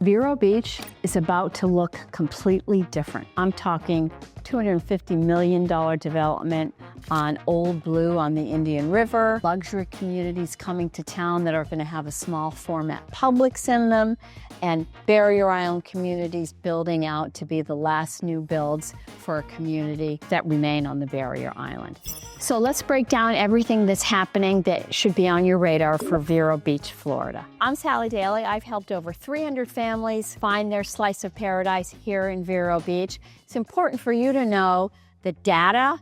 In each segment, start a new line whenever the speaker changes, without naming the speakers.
Vero Beach is about to look completely different. I'm talking $250 million development on Old Blue on the Indian River, luxury communities coming to town that are going to have a small format Publix in them, and Barrier Island communities building out to be the last new builds for a community that remain on the Barrier Island. So let's break down everything that's happening that should be on your radar for Vero Beach, Florida. I'm Sally Daley. I've helped over 300 families find their slice of paradise here in Vero Beach. It's important for you to know the data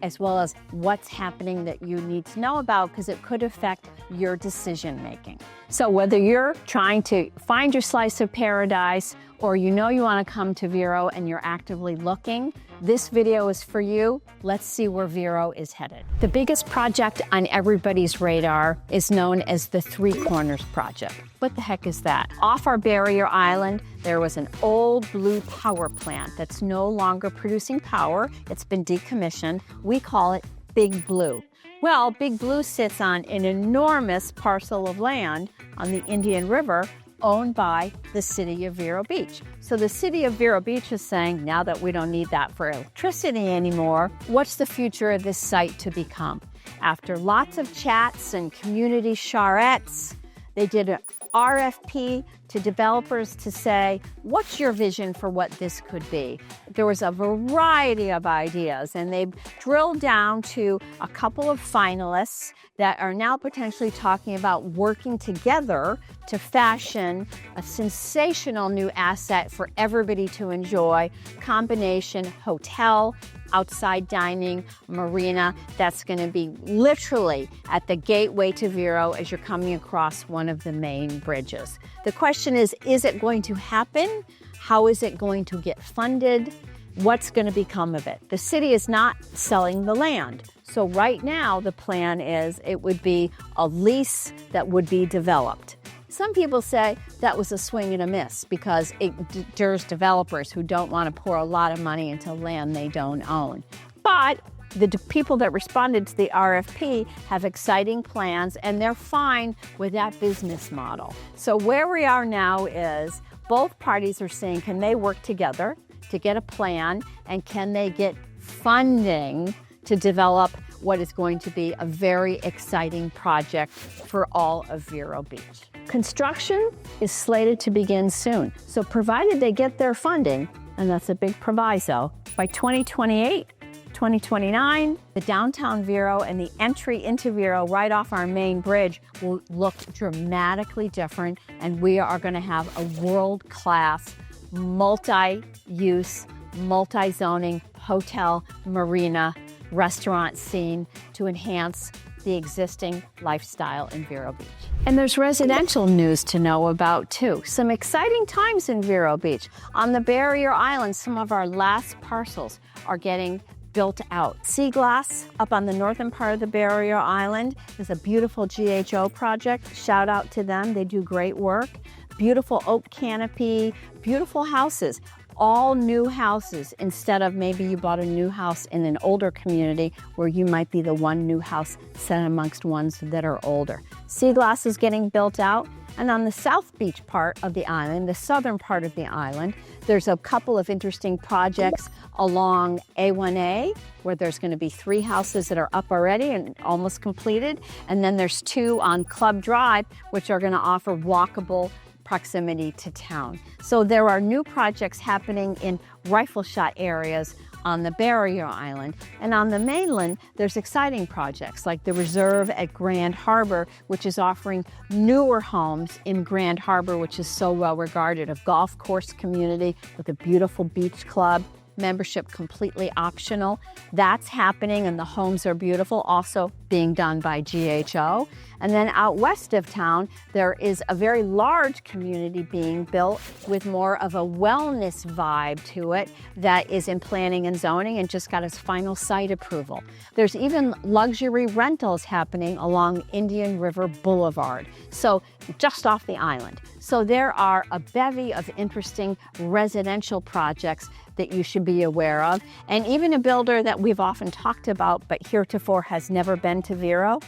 as well as what's happening that you need to know about because it could affect your decision making. So whether you're trying to find your slice of paradise or you know you want to come to Vero and you're actively looking, this video is for you. Let's see where Vero is headed. The biggest project on everybody's radar is known as the Three Corners Project. What the heck is that? Off our Barrier Island, there was an old blue power plant that's no longer producing power. It's been decommissioned. We call it Big Blue. Well, Big Blue sits on an enormous parcel of land on the Indian River owned by the city of Vero Beach. So the city of Vero Beach is saying, now that we don't need that for electricity anymore, what's the future of this site to become? After lots of chats and community charrettes, they did an RFP to developers to say, what's your vision for what this could be? There was a variety of ideas, and they drilled down to a couple of finalists that are now potentially talking about working together to fashion a sensational new asset for everybody to enjoy, combination hotel, outside dining, marina, that's going to be literally at the gateway to Vero as you're coming across one of the main bridges. The question is it going to happen? How is it going to get funded? What's going to become of it? The city is not selling the land. So right now, the plan is it would be a lease that would be developed. Some people say that was a swing and a miss because it deters developers who don't want to pour a lot of money into land they don't own. But the people that responded to the RFP have exciting plans and they're fine with that business model. So where we are now is both parties are saying, can they work together to get a plan and can they get funding to develop what is going to be a very exciting project for all of Vero Beach. Construction is slated to begin soon, so provided they get their funding, and that's a big proviso, by 2028, 2029, the downtown Vero and the entry into Vero right off our main bridge will look dramatically different, and we are going to have a world-class, multi-use, multi-zoning hotel, marina, restaurant scene to enhance the existing lifestyle in Vero Beach. And there's residential news to know about too. Some exciting times in Vero Beach. On the Barrier Island, some of our last parcels are getting built out. Sea Glass up on the northern part of the Barrier Island is a beautiful GHO project. Shout out to them, they do great work. Beautiful oak canopy, beautiful houses. All new houses instead of maybe you bought a new house in an older community where you might be the one new house set amongst ones that are older. Sea Glass is getting built out, and on the South Beach part of the island, the southern part of the island, there's a couple of interesting projects along A1A where there's going to be 3 houses that are up already and almost completed, and then there's 2 on Club Drive which are going to offer walkable proximity to town. So there are new projects happening in rifle shot areas on the Barrier Island. And on the mainland, there's exciting projects like the Reserve at Grand Harbor, which is offering newer homes in Grand Harbor, which is so well regarded, a golf course community with a beautiful beach club. Membership completely optional. That's happening and the homes are beautiful, also being done by GHO. And then out west of town, there is a very large community being built with more of a wellness vibe to it that is in planning and zoning and just got its final site approval. There's even luxury rentals happening along Indian River Boulevard, so just off the island. So there are a bevy of interesting residential projects that you should be aware of. And even a builder that we've often talked about, but heretofore has never been to Vero,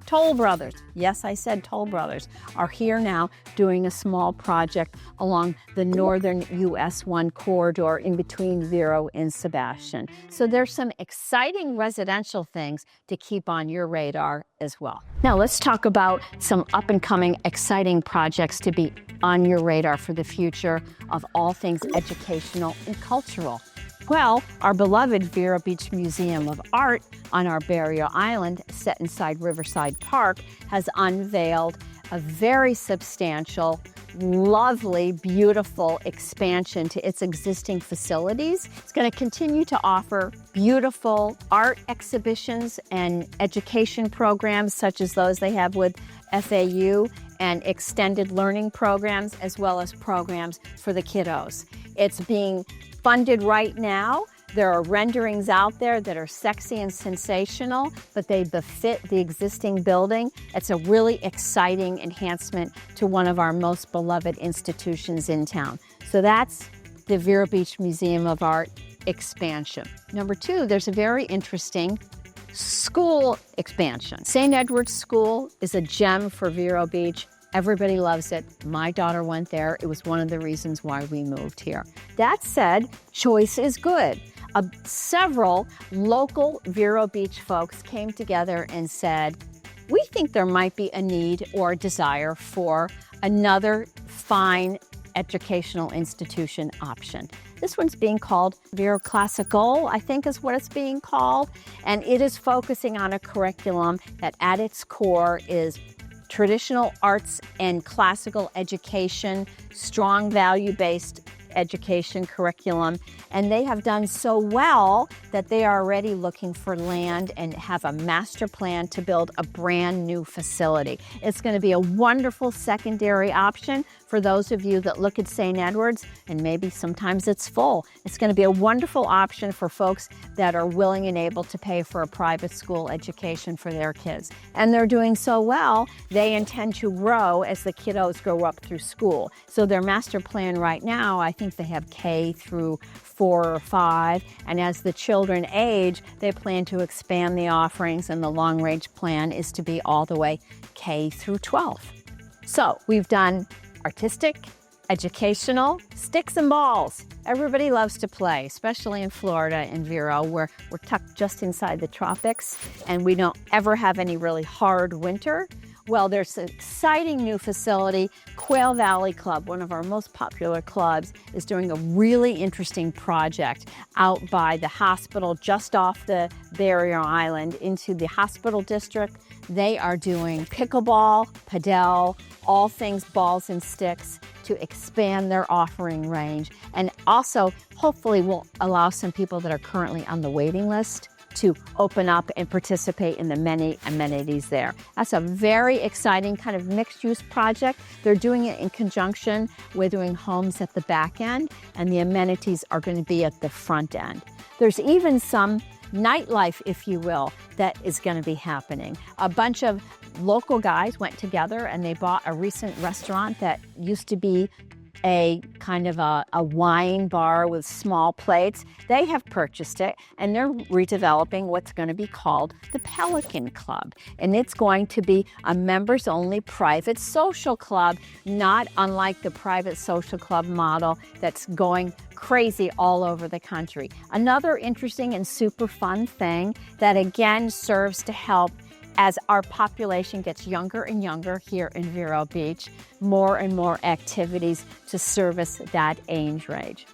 Toll Brothers, yes, I said Toll Brothers, are here now doing a small project along the northern US 1 corridor in between Vero and Sebastian. So there's some exciting residential things to keep on your radar as well. Now let's talk about some up and coming exciting projects to be on your radar for the future of all things educational and cultural. Well, our beloved Vero Beach Museum of Art on our Barrier Island, set inside Riverside Park, has unveiled a very substantial, lovely, beautiful expansion to its existing facilities. It's going to continue to offer beautiful art exhibitions and education programs such as those they have with FAU and extended learning programs, as well as programs for the kiddos. It's being funded right now. There are renderings out there that are sexy and sensational, but they befit the existing building. It's a really exciting enhancement to one of our most beloved institutions in town. So that's the Vero Beach Museum of Art expansion. Number two, there's a very interesting school expansion. St. Edward's School is a gem for Vero Beach. Everybody loves it. My daughter went there. It was one of the reasons why we moved here. That said, choice is good. Several local Vero Beach folks came together and said, we think there might be a need or a desire for another fine educational institution option. This one's being called Vero Classical, I think is what it's being called. And it is focusing on a curriculum that at its core is traditional arts and classical education, strong value-based education curriculum, and they have done so well that they are already looking for land and have a master plan to build a brand new facility. It's going to be a wonderful secondary option for those of you that look at St. Edward's, and maybe sometimes it's full. It's going to be a wonderful option for folks that are willing and able to pay for a private school education for their kids. And they're doing so well, they intend to grow as the kiddos grow up through school. So their master plan right now, I think they have K through 4 or 5, and as the children age, they plan to expand the offerings, and the long-range plan is to be all the way K through 12. So we've done artistic, educational, sticks and balls. Everybody loves to play, especially in Florida and Vero, where we're tucked just inside the tropics, and we don't ever have any really hard winter. Well, there's an exciting new facility. Quail Valley Club, one of our most popular clubs, is doing a really interesting project out by the hospital just off the Barrier Island into the hospital district. They are doing pickleball, padel, all things balls and sticks to expand their offering range, and also hopefully will allow some people that are currently on the waiting list to open up and participate in the many amenities there. That's a very exciting kind of mixed-use project. They're doing it in conjunction with doing homes at the back end, and the amenities are going to be at the front end. There's even some nightlife, if you will, that is going to be happening. A bunch of local guys went together and they bought a recent restaurant that used to be a kind of a wine bar with small plates. They have purchased it and they're redeveloping what's going to be called the Pelican Club. And it's going to be a members only private social club, not unlike the private social club model that's going crazy all over the country. Another interesting and super fun thing that again serves to help as our population gets younger and younger here in Vero Beach, more and more activities to service that age range.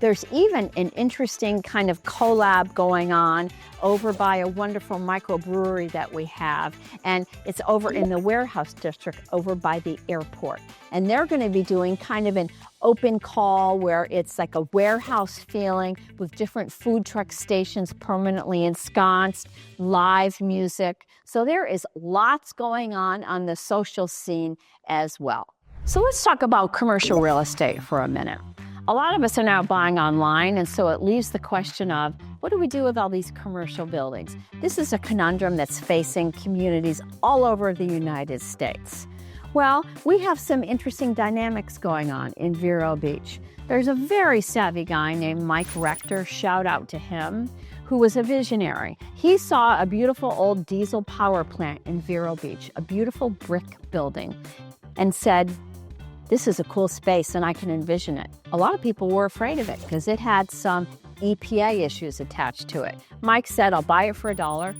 There's even an interesting kind of collab going on over by a wonderful microbrewery that we have, and it's over in the warehouse district over by the airport. And they're going to be doing kind of an open call where it's like a warehouse feeling with different food truck stations permanently ensconced, live music. So there is lots going on the social scene as well. So let's talk about commercial real estate for a minute. A lot of us are now buying online, and so it leaves the question of, what do we do with all these commercial buildings? This is a conundrum that's facing communities all over the United States. Well, we have some interesting dynamics going on in Vero Beach. There's a very savvy guy named Mike Rector, shout out to him, who was a visionary. He saw a beautiful old diesel power plant in Vero Beach, a beautiful brick building, and said, this is a cool space and I can envision it. A lot of people were afraid of it because it had some EPA issues attached to it. Mike said, I'll buy it for $1.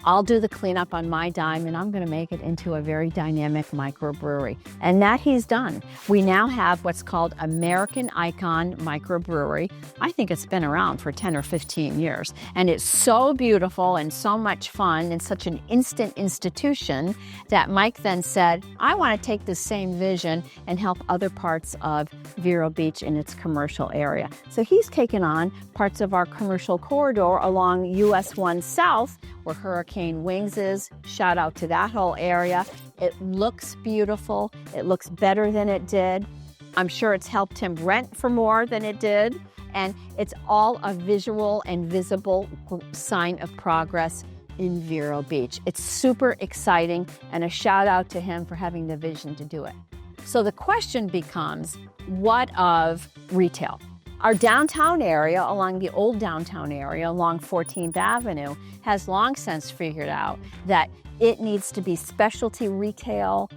I'll do the cleanup on my dime and I'm going to make it into a very dynamic microbrewery. And that he's done. We now have what's called American Icon Microbrewery. I think it's been around for 10 or 15 years. And it's so beautiful and so much fun and such an instant institution that Mike then said, I want to take this same vision and help other parts of Vero Beach in its commercial area. So he's taken on parts of our commercial corridor along US 1 South, where Hurricane Wings is. Shout out to that whole area. It looks beautiful. It looks better than it did. I'm sure it's helped him rent for more than it did. And it's all a visual and visible sign of progress in Vero Beach. It's super exciting, and a shout out to him for having the vision to do it. So the question becomes, what of retail? Our downtown area, along the old downtown area, along 14th Avenue, has long since figured out that it needs to be specialty retail,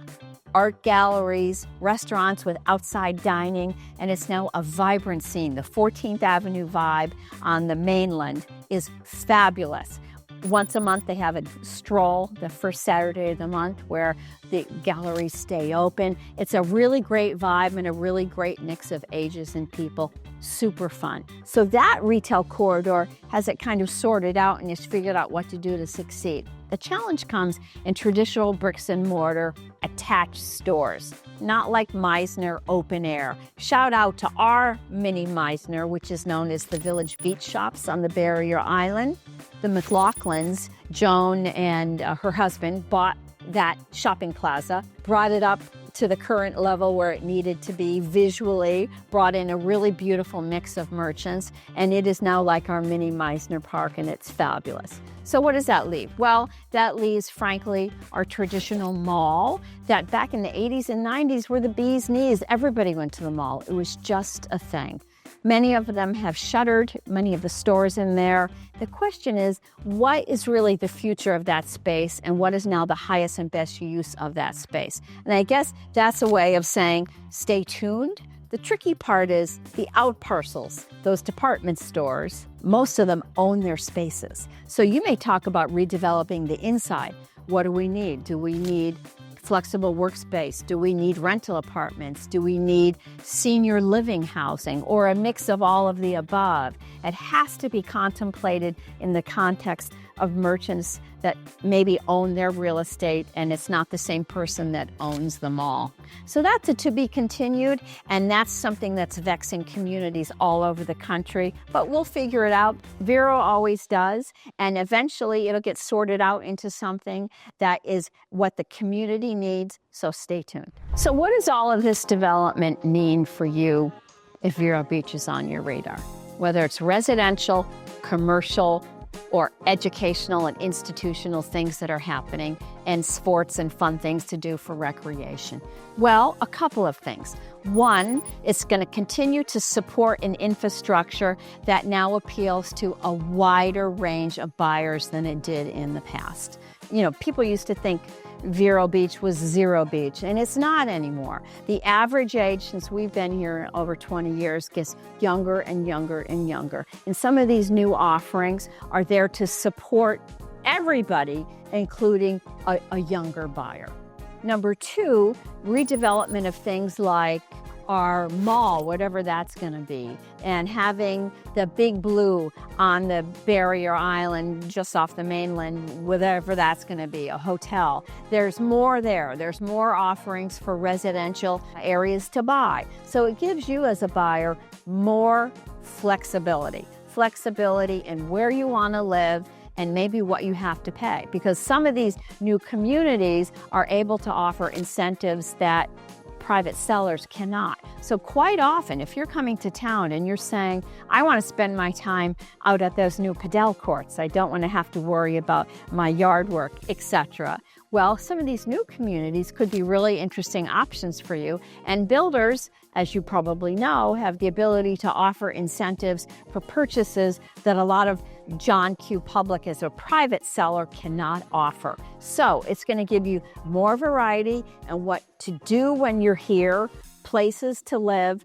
art galleries, restaurants with outside dining, and it's now a vibrant scene. The 14th Avenue vibe on the mainland is fabulous. Once a month, they have a stroll the first Saturday of the month where the galleries stay open. It's a really great vibe and a really great mix of ages and people. Super fun. So that retail corridor has it kind of sorted out and has figured out what to do to succeed. The challenge comes in traditional bricks and mortar attached stores, not like Meisner open air. Shout out to our mini Meisner, which is known as the Village Beach Shops on the Barrier Island. The McLaughlins, Joan and her husband, bought that shopping plaza, brought it up to the current level where it needed to be visually, brought in a really beautiful mix of merchants, and it is now like our mini Meisner Park, and it's fabulous. So what does that leave? Well, that leaves, frankly, our traditional mall that back in the 80s and 90s were the bee's knees. Everybody went to the mall. It was just a thing. Many of them have shuttered, many of the stores in there. The question is, what is really the future of that space and what is now the highest and best use of that space? And I guess that's a way of saying, stay tuned. The tricky part is the out parcels, those department stores, most of them own their spaces. So you may talk about redeveloping the inside. What do we need? Do we need flexible workspace? Do we need rental apartments? Do we need senior living housing or a mix of all of the above? It has to be contemplated in the context of merchants that maybe own their real estate and it's not the same person that owns the mall. So that's a to be continued, and that's something that's vexing communities all over the country, but we'll figure it out. Vero always does, and eventually it'll get sorted out into something that is what the community needs, so stay tuned. So what does all of this development mean for you if Vero Beach is on your radar? Whether it's residential, commercial, or educational and institutional things that are happening, and sports and fun things to do for recreation. Well, a couple of things. One, it's going to continue to support an infrastructure that now appeals to a wider range of buyers than it did in the past. You know, people used to think Vero Beach was zero beach, and it's not anymore. The average age, since we've been here over 20 years, gets younger and younger and younger. And some of these new offerings are there to support everybody, including a younger buyer. Number two, redevelopment of things like our mall, whatever that's going to be, and having the Big Blue on the Barrier Island just off the mainland, whatever that's going to be, a hotel. There's more there. There's more offerings for residential areas to buy. So it gives you as a buyer more flexibility. Flexibility in where you want to live and maybe what you have to pay. Because some of these new communities are able to offer incentives that private sellers cannot. So quite often, if you're coming to town and you're saying, I want to spend my time out at those new padel courts, I don't want to have to worry about my yard work, etc. Well, some of these new communities could be really interesting options for you. And builders, as you probably know, have the ability to offer incentives for purchases that a lot of John Q. Public as a private seller cannot offer. So it's going to give you more variety and what to do when you're here, places to live.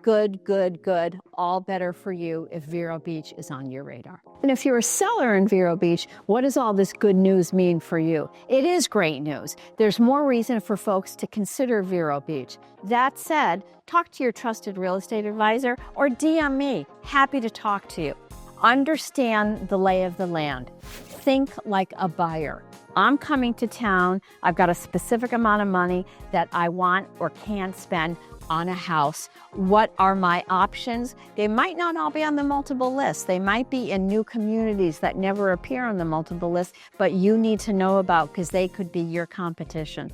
Good, good, good, all better for you if Vero Beach is on your radar. And if you're a seller in Vero Beach, what does all this good news mean for you? It is great news. There's more reason for folks to consider Vero Beach. That said, talk to your trusted real estate advisor or DM me. Happy to talk to you. Understand the lay of the land. Think like a buyer. I'm coming to town. I've got a specific amount of money that I want or can spend on a house. What are my options? They might not all be on the multiple list. They might be in new communities that never appear on the multiple list, but you need to know about because they could be your competition.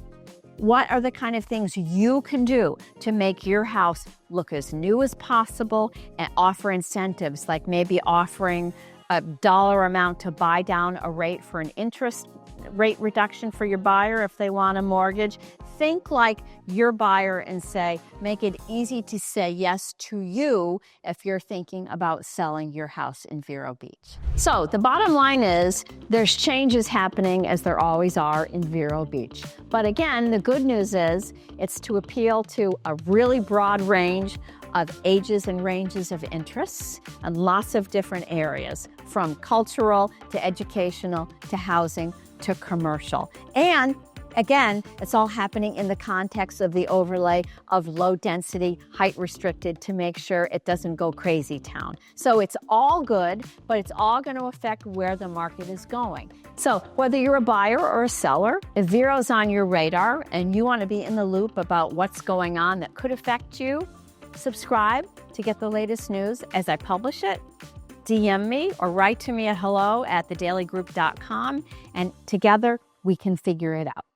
What are the kind of things you can do to make your house look as new as possible and offer incentives, like maybe offering a dollar amount to buy down a rate for an interest rate reduction for your buyer if they want a mortgage? Think like your buyer and say, make it easy to say yes to you if you're thinking about selling your house in Vero Beach. So the bottom line is there's changes happening as there always are in Vero Beach. But again, the good news is it's to appeal to a really broad range of ages and ranges of interests and lots of different areas, from cultural to educational to housing to commercial. And again, it's all happening in the context of the overlay of low density, height restricted to make sure it doesn't go crazy town. So it's all good, but it's all going to affect where the market is going. So whether you're a buyer or a seller, if Vero's on your radar and you want to be in the loop about what's going on that could affect you, subscribe to get the latest news as I publish it. DM me or write to me at hello@thedaileygroup.com, and together we can figure it out.